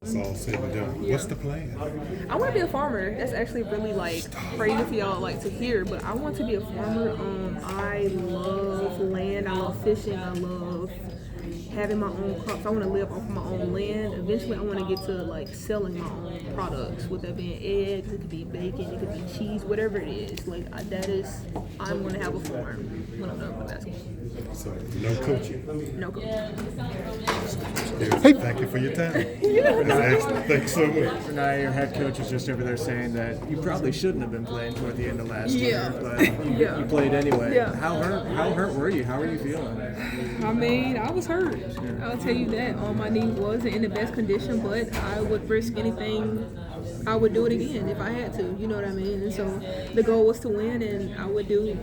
It's all said and done. Yeah. What's the plan? I want to be a farmer. That's actually really crazy for y'all to hear, but I want to be a farmer. I love land. I love fishing. I love having my own crops. I want to live off my own land. Eventually, I want to get to selling my own products. With that being eggs, it could be bacon, it could be cheese, whatever it is. I'm going to have a farm when I'm done with basketball. So no coaching. No coaching. Hey, thank you for your time. That's excellent. Thank you so much. Reniya, your head coach is just over there saying that you probably shouldn't have been playing toward the end of last Yeah. year, but you played anyway. Yeah. How hurt were you? How are you feeling? I mean, I was hurt. I'll tell you that. My knee wasn't in the best condition, but I would risk anything. I would do it again if I had to. You know what I mean? And so the goal was to win, and I would do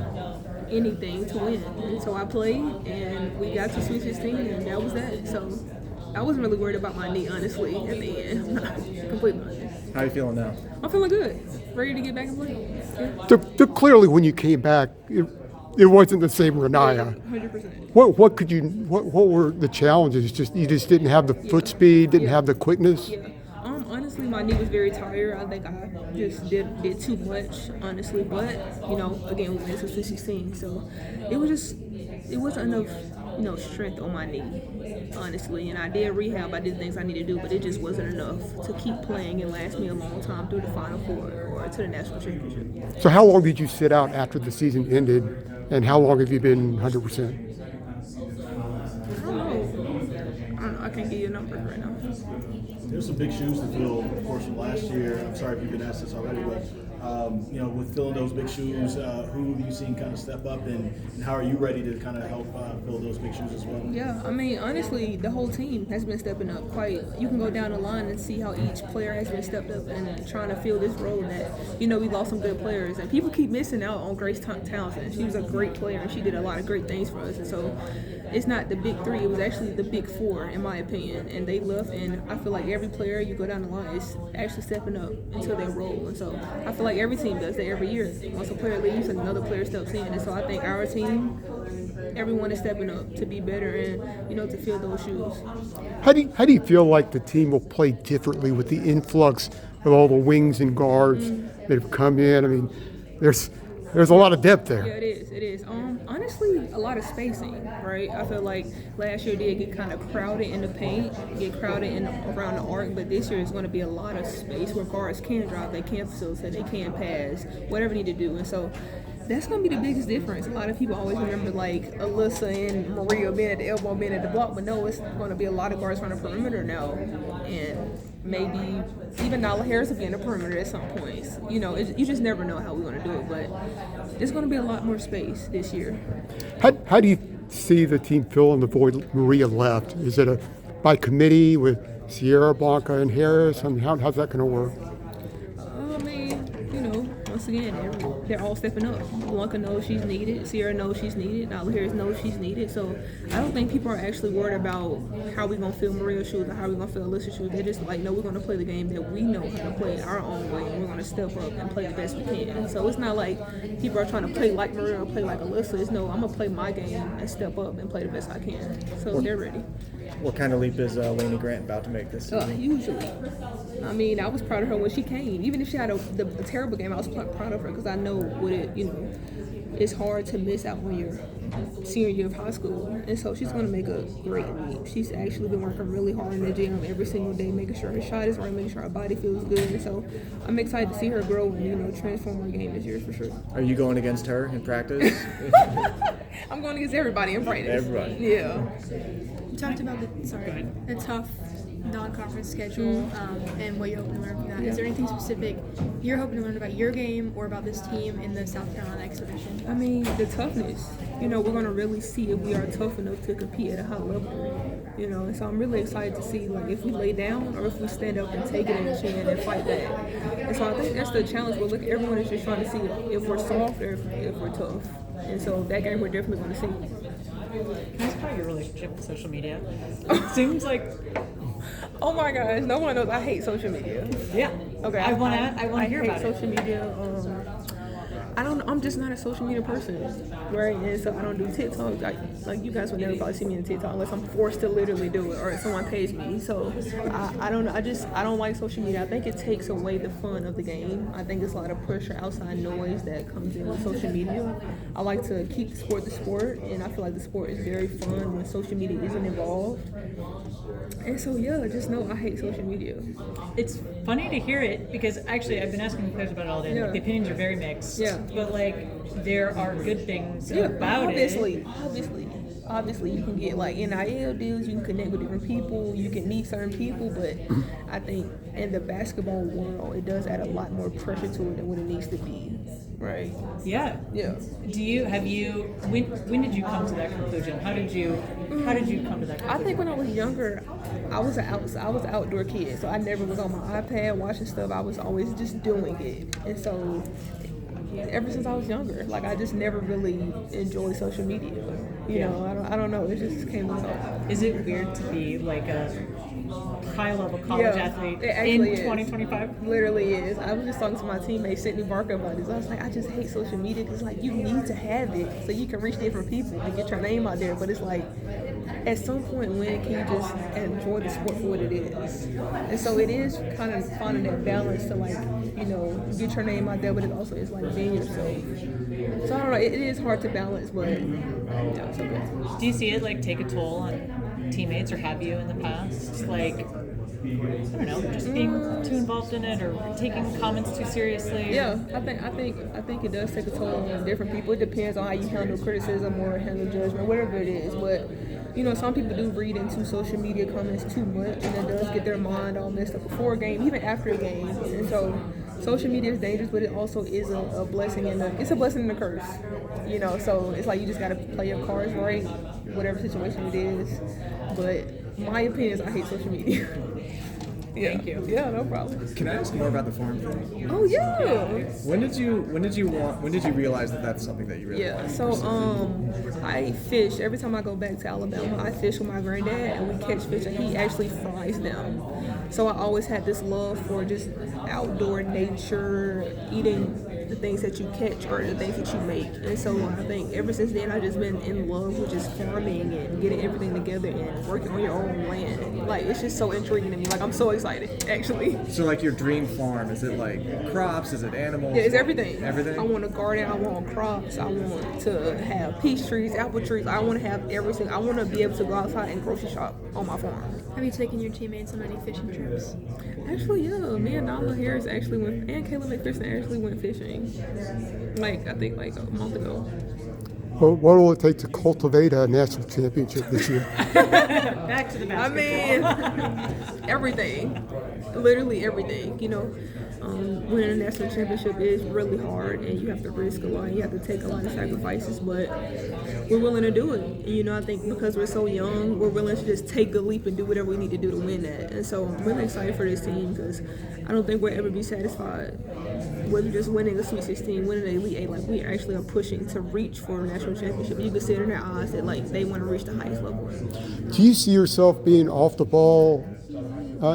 anything to win. And so I played, and we got to Sweet 16, and that was that. So I wasn't really worried about my knee, honestly, at the end. I'm not completely honest. How are you feeling now? I'm feeling good. Ready to get back and play. So clearly, when you came back, it wasn't the same Reniya. 100%. What were the challenges? You just didn't have the foot speed, didn't have the quickness. Yeah. Honestly, my knee was very tired. I think I just did too much, honestly. But again, we went to 16, so it wasn't enough, strength on my knee, honestly. And I did rehab. I did things I needed to do, but it just wasn't enough to keep playing and last me a long time through the Final Four or to the national championship. So how long did you sit out after the season ended, and how long have you been 100%? I don't know. I can't give you a number right now. There's some big shoes to fill, of course, from last year. I'm sorry if you've been asked this already, but with filling those big shoes, who have you seen kind of step up, and how are you ready to kind of help fill those big shoes as well? Yeah, I mean, honestly, the whole team has been stepping up. You can go down the line and see how each player has been stepped up and trying to fill this role that, we lost some good players. And people keep missing out on Grace Townsend. She was a great player, and she did a lot of great things for us. And so it's not the big three. It was actually the big four, in my opinion. And they left, and I feel like every player you go down the line is actually stepping up into their role. And so I feel like every team does that every year. Once a player leaves, another player steps in. And so I think our team, everyone is stepping up to be better and, to fill those shoes. How do you feel like the team will play differently with the influx of all the wings and guards that have come in? I mean, there's a lot of depth there. Yeah, it is. Honestly, a lot of spacing, right? I feel like last year did get kind of crowded in the paint, get crowded around the arc, but this year is going to be a lot of space where guards can drive, they can facilitate, they can pass, whatever they need to do. And so that's going to be the biggest difference. A lot of people always remember Alyssa and Maria being at the elbow, being at the block, but no, it's going to be a lot of guards on the perimeter now. And maybe even Nyla Harris will be in the perimeter at some points. You just never know how we're going to do it, but there's going to be a lot more space this year. How do you see the team filling the void Maria left? Is it by committee with Sierra, Blanca, and Harris? I mean, how's that going to work? I mean, once again, they're all stepping up. Blanca knows she's needed. Sierra knows she's needed. Nyla Harris knows she's needed. So I don't think people are actually worried about how we're going to fill Maria's shoes or how we're going to fill Alyssa's shoes. They're just no, we're going to play the game that we know how to play our own way, and we're going to step up and play the best we can. So it's not like people are trying to play like Maria or play like Alyssa. It's no, I'm going to play my game and step up and play the best I can. So they're ready. What kind of leap is Lainey Grant about to make this season? Usually. I mean, I was proud of her when she came. Even if she had a terrible game, I was proud of her because I know it's hard to miss out on your senior year of high school. And so she's going to make a great leap. She's actually been working really hard in the gym every single day, making sure her shot is right, making sure her body feels good. And so I'm excited to see her grow and, transform her game this year for sure. Are you going against her in practice? I'm going against everybody in practice. Everybody. Yeah. You talked about the tough non-conference schedule and what you're hoping to learn from that. Yeah. Is there anything specific you're hoping to learn about your game or about this team in the South Carolina exhibition? I mean, the toughness. We're going to really see if we are tough enough to compete at a high level. And so I'm really excited to see if we lay down or if we stand up and take it in the chin and fight back. And so I think that's the challenge. But everyone is just trying to see if we're soft or if we're tough. And so that game we're definitely going to see. Can I ask about your relationship with social media? It seems like... Oh my gosh, no one knows I hate social media. Yeah. Okay. I want to hear about social media. I don't. I'm just not a social media person, right? And so I don't do TikTok. Like you guys would never probably see me on TikTok unless I'm forced to literally do it or if someone pays me. So I don't know. I don't like social media. I think it takes away the fun of the game. I think there's a lot of pressure, outside noise that comes in with social media. I like to keep the sport, and I feel like the sport is very fun when social media isn't involved. And so yeah, just know I hate social media. It's funny to hear it because actually I've been asking players about it all day. Yeah. Like, the opinions are very mixed. Yeah. But like there are good things about obviously, it. Obviously, you can get like NIL deals, you can connect with different people, you can meet certain people, but I think in the basketball world, it does add a lot more pressure to it than what it needs to be, right? Yeah. Yeah. When did you come to that conclusion? How did you come to that conclusion? I think when I was younger, I was an outdoor kid, so I never was on my iPad watching stuff. I was always just doing it, and so ever since I was younger, like I just never really enjoyed social media. You know, I don't know. It just came about. Is it weird to be like a high-level college athlete it in actually is. 2025? Literally is. I was just talking to my teammate Sydney Barker about this. I was like, I just hate social media because like you need to have it so you can reach different people and get your name out there. But it's like, at some point, when can you just enjoy the sport for what it is? And so it is kind of finding that balance to like, you know, get your name out there, but it also is like being yourself. So I don't know. It is hard to balance, but yeah, it's okay. Do you see it like take a toll on teammates, or have you in the past? Like, I don't know, just being too involved in it or taking comments too seriously? Yeah, I think it does take a toll on different people. It depends on how you handle criticism or handle judgment, whatever it is. But you know, some people do read into social media comments too much, and it does get their mind all messed up before a game, even after a game. And so, social media is dangerous, but it also is a blessing and it's a blessing and a curse. You know, so it's like you just got to play your cards right, whatever situation it is. But my opinion is I hate social media. Yeah. Thank you. Yeah, no problem. Can I ask more about the farm thing? Oh yeah. When did you realize that that's something that you really Yeah, wanted? so I fish every time I go back to Alabama. I fish with my granddad, and we catch fish, and he actually fries them. So I always had this love for just outdoor nature, eating the things that you catch or the things that you make. And so I think ever since then I've just been in love with just farming and getting everything together and working on your own land. Like, it's just so intriguing to me. Like, I'm so excited, actually. So like your dream farm, is it like crops? Is it animals? Yeah, it's everything. Everything? I want a garden. I want crops. I want to have peach trees, apple trees. I want to have everything. I want to be able to go outside and grocery shop on my farm. Have you taken your teammates on any fishing trips? Actually, yeah. Me and Nala Harris actually went, and Kayla McPherson actually went fishing. Like, I think like a month ago. Well, what will it take to cultivate a national championship this year? Back to the I basketball. mean, everything. Literally everything. You know, winning a national championship is really hard, and you have to risk a lot. You have to take a lot of sacrifices, but we're willing to do it. And, you know, I think because we're so young, we're willing to just take a leap and do whatever we need to do to win that. And so I'm really excited for this team because I don't think we'll ever be satisfied with just winning a Sweet 16, winning the Elite Eight. Like, we actually are pushing to reach for a national championship. You can see it in their eyes that like they want to reach the highest level. Do you see yourself being off the ball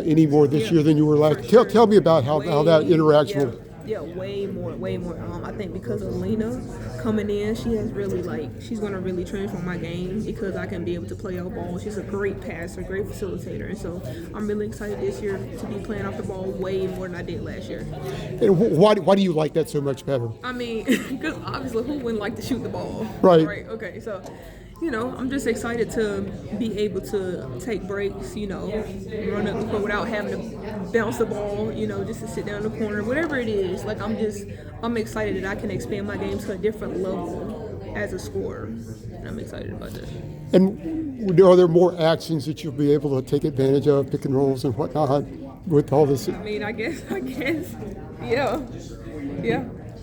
any more this year than you were last? Tell me about how that interaction will. Yeah, way more. I think because of Lena coming in, she has really she's going to really transform my game because I can be able to play off ball. She's a great passer, great facilitator, and so I'm really excited this year to be playing off the ball way more than I did last year. And why do you like that so much better? I mean, because obviously who wouldn't like to shoot the ball? Right. Okay, so you know, I'm just excited to be able to take breaks, you know, run up the court without having to bounce the ball, you know, just to sit down in the corner, whatever it is. Like, I'm excited that I can expand my game to a different level as a scorer, and I'm excited about that. And are there more actions that you'll be able to take advantage of, pick and rolls and whatnot, with all this? I mean, I guess, yeah.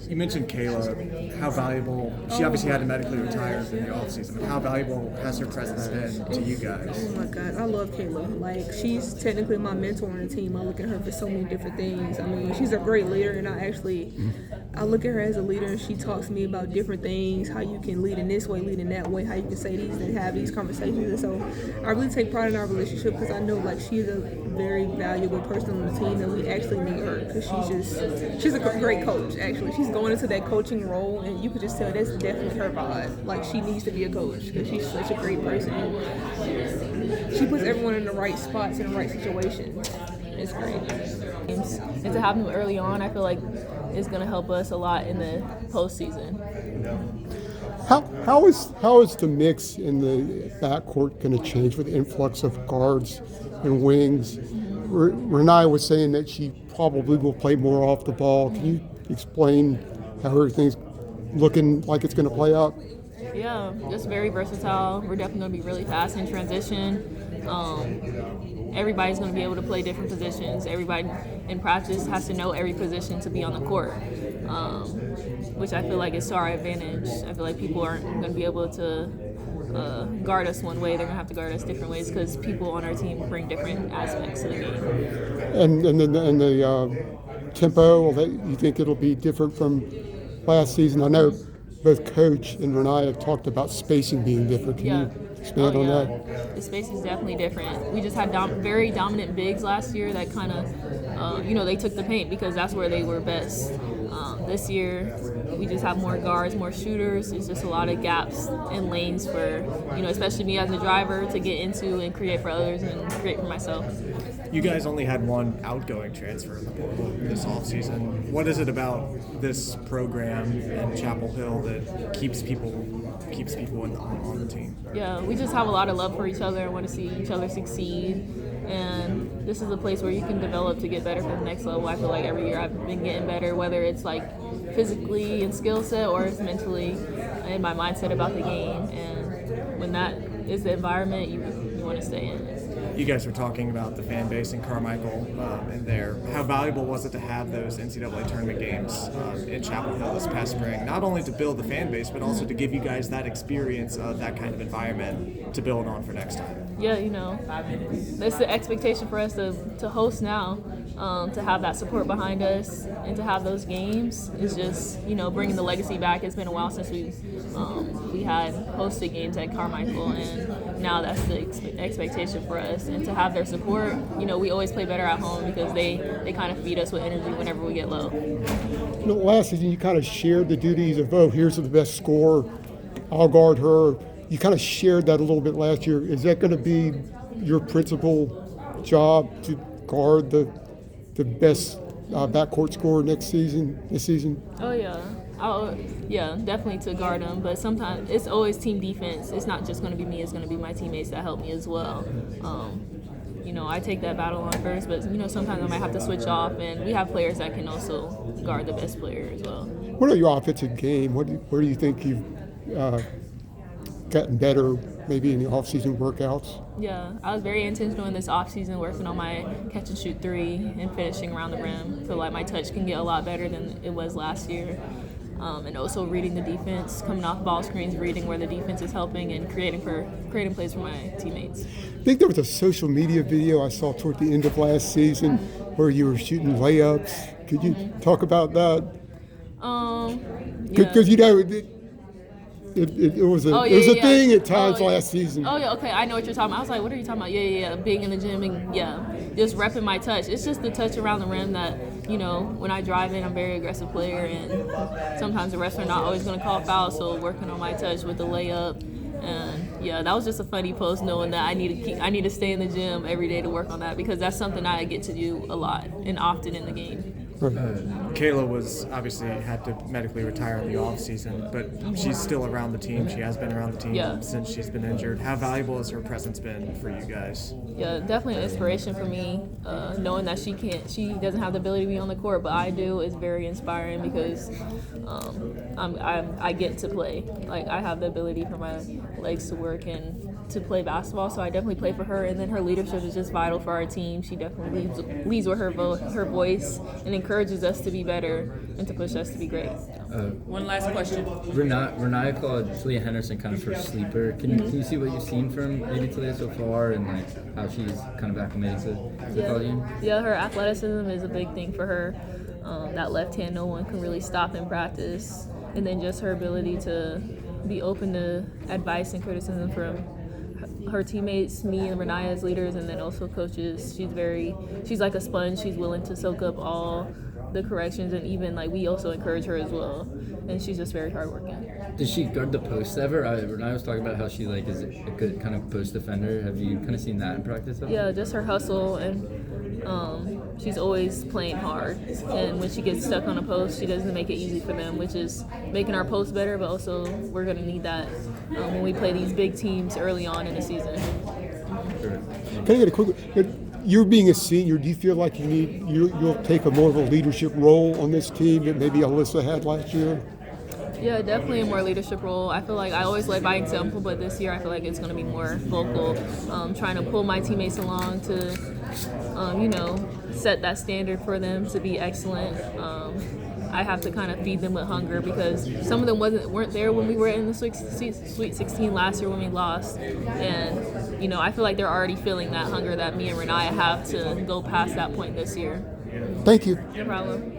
You mentioned Kayla, how valuable, she obviously had to medically retire in the offseason, but how valuable has her presence been to you guys? Oh my God, I love Kayla. Like, she's technically my mentor on the team. I look at her for so many different things. I mean, she's a great leader, and I look at her as a leader, and she talks to me about different things, how you can lead in this way, lead in that way, how you can say these and have these conversations. And so I really take pride in our relationship because I know, like, she's a very valuable person on the team, and we actually need her because she's a great coach, actually. She's going into that coaching role, and you could just tell that's definitely her vibe. Like, she needs to be a coach because she's such a great person. She puts everyone in the right spots in the right situations. It's great. And to have them early on, I feel like it's going to help us a lot in the postseason. How is the mix in the backcourt going to change with the influx of guards and wings? Reniya was saying that she probably will play more off the ball. Can you explain how everything's looking like it's going to play out? Yeah, just very versatile. We're definitely going to be really fast in transition. Everybody's going to be able to play different positions. Everybody in practice has to know every position to be on the court, which I feel like is to our advantage. I feel like people aren't going to be able to guard us one way. They're going to have to guard us different ways because people on our team bring different aspects to the game. And the tempo, you think it'll be different from last season? I know both Coach and Reniya have talked about spacing being different. Can you expand on that? The space is definitely different. We just had very dominant bigs last year that kind of, they took the paint because that's where they were best. This year, we just have more guards, more shooters. It's just a lot of gaps and lanes for, especially me as a driver to get into and create for others and create for myself. You guys only had one outgoing transfer in the portal this offseason. What is it about this program in Chapel Hill that keeps people on the team? Yeah, we just have a lot of love for each other and want to see each other succeed. And this is a place where you can develop to get better for the next level. I feel like every year I've been getting better, whether it's like physically and skill set or it's mentally in my mindset about the game. And when that is the environment, you want to stay in. You guys were talking about the fan base in Carmichael and there. How valuable was it to have those NCAA tournament games in Chapel Hill this past spring? Not only to build the fan base, but also to give you guys that experience of that kind of environment to build on for next time. Yeah, that's the expectation for us to host now, to have that support behind us and to have those games is just, bringing the legacy back. It's been a while since we had hosted games at Carmichael, and now that's the expectation for us. And to have their support, we always play better at home because they kind of feed us with energy whenever we get low. Last season you kind of shared the duties of, here's the best scorer, I'll guard her. You kind of shared that a little bit last year. Is that going to be your principal job to guard the best backcourt scorer this season? Oh, yeah. Definitely to guard them. But sometimes it's always team defense. It's not just going to be me. It's going to be my teammates that help me as well. I take that battle on first, but, sometimes I might have to switch off. And we have players that can also guard the best player as well. What are your offensive game? Where do you think you've gotten better, maybe in the off-season workouts? Yeah, I was very intentional in this off-season working on my catch-and-shoot three and finishing around the rim. I feel like my touch can get a lot better than it was last year. And also reading the defense, coming off ball screens, reading where the defense is helping, and creating plays for my teammates. I think there was a social media video I saw toward the end of last season where you were shooting layups. Could you talk about that? Because it was a thing at times last season. Oh, yeah, okay, I know what you're talking about. I was like, what are you talking about? Yeah, being in the gym and, just repping my touch. It's just the touch around the rim that, when I drive in, I'm a very aggressive player, and sometimes the refs are not always going to call foul, so working on my touch with the layup. And, that was just a funny post knowing that I need to stay in the gym every day to work on that because that's something I get to do a lot and often in the game. Kayla was obviously had to medically retire in the off season, but she's still around the team. She has been around the team since she's been injured. How valuable has her presence been for you guys? Yeah, definitely an inspiration for me. Knowing that she doesn't have the ability to be on the court, but I do, is very inspiring because I get to play. Like, I have the ability for my legs to work and to play basketball, so I definitely play for her. And then her leadership is just vital for our team. She definitely leads with her voice and encourages us to be better and to push us to be great. One last question. Reniya called Talia Henderson kind of her sleeper. Can you see what you've seen from maybe Talia so far and like how she's kind of acclimated to the volume? Yeah, her athleticism is a big thing for her. That left hand no one can really stop in practice. And then just her ability to be open to advice and criticism from her teammates, me and Reniya as leaders, and then also coaches. She's like a sponge. She's willing to soak up all the corrections, and even like we also encourage her as well. And she's just very hardworking. Does she guard the post ever? Renee was talking about how she like is a good kind of post defender. Have you kind of seen that in practice? Yeah, just her hustle, and she's always playing hard. And when she gets stuck on a post, she doesn't make it easy for them, which is making our post better. But also, we're going to need that when we play these big teams early on in the season. Can I get a quick? You're being a senior. Do you feel like you'll take a more of a leadership role on this team that maybe Alyssa had last year? Yeah, definitely a more leadership role. I feel like I always led by example, but this year I feel like it's going to be more vocal, trying to pull my teammates along to, set that standard for them to be excellent. I have to kind of feed them with hunger because some of them weren't there when we were in the Sweet 16 last year when we lost. And, I feel like they're already feeling that hunger that me and Reniya have to go past that point this year. Thank you. No problem.